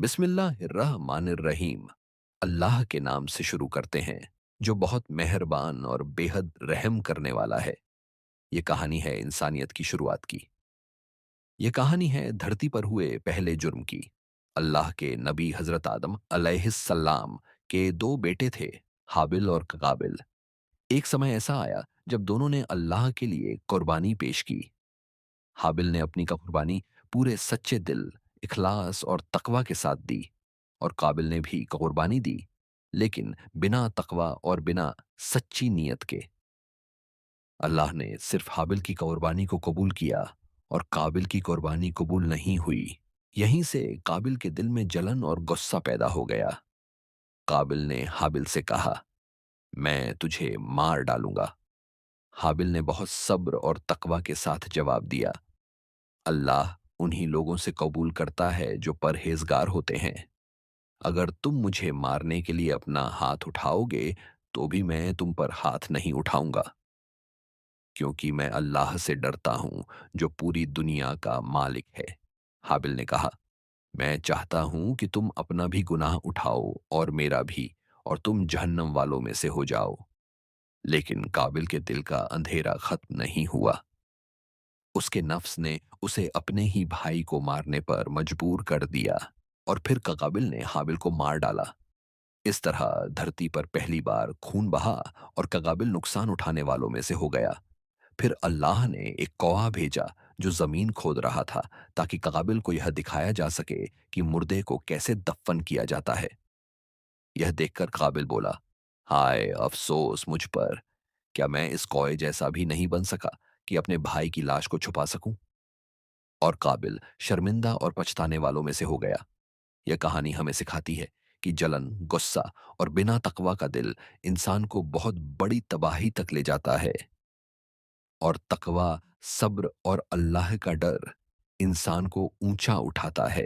बिस्मिल्लाहिर्रहमानिर्रहीम। अल्लाह के नाम से शुरू करते हैं जो बहुत मेहरबान और बेहद रहम करने वाला है। ये कहानी है इंसानियत की शुरुआत की। ये कहानी है धरती पर हुए पहले जुर्म की। अल्लाह के नबी हजरत आदम अलैहिस्सलाम के दो बेटे थे, हाबिल और काबिल। एक समय ऐसा आया जब दोनों ने अल्लाह के लिए कुर्बानी पेश की। हाबिल ने अपनी कुर्बानी पूरे सच्चे दिल, इखलास और तकवा के साथ दी, और काबिल ने भी कुर्बानी दी, लेकिन बिना तकवा और बिना सच्ची नीयत के। अल्लाह ने सिर्फ हाबिल की कुर्बानी को कबूल किया और काबिल की कुर्बानी कबूल नहीं हुई। यहीं से काबिल के दिल में जलन और गुस्सा पैदा हो गया। काबिल ने हाबिल से कहा, मैं तुझे मार डालूंगा। हाबिल ने बहुत सब्र और तकवा के साथ जवाब दिया, अल्लाह उन्हीं लोगों से कबूल करता है जो परहेजगार होते हैं। अगर तुम मुझे मारने के लिए अपना हाथ उठाओगे तो भी मैं तुम पर हाथ नहीं उठाऊंगा, क्योंकि मैं अल्लाह से डरता हूं जो पूरी दुनिया का मालिक है। हाबिल ने कहा, मैं चाहता हूं कि तुम अपना भी गुनाह उठाओ और मेरा भी, और तुम जहन्नम वालों में से हो जाओ। लेकिन काबिल के दिल का अंधेरा खत्म नहीं हुआ। उसके नफ्स ने उसे अपने ही भाई को मारने पर मजबूर कर दिया, और फिर काबिल ने हाबिल को मार डाला। इस तरह धरती पर पहली बार खून बहा और काबिल नुकसान उठाने वालों में से हो गया। फिर अल्लाह ने एक कौवा भेजा जो जमीन खोद रहा था, ताकि काबिल को यह दिखाया जा सके कि मुर्दे को कैसे दफन किया जाता है। यह देखकर काबिल बोला, हाय अफसोस मुझ पर, क्या मैं इस कौए जैसा भी नहीं बन सका कि अपने भाई की लाश को छुपा सकूं? और काबिल शर्मिंदा और पछताने वालों में से हो गया। यह कहानी हमें सिखाती है कि जलन, गुस्सा और बिना तकवा का दिल इंसान को बहुत बड़ी तबाही तक ले जाता है, और तकवा, सब्र और अल्लाह का डर इंसान को ऊंचा उठाता है।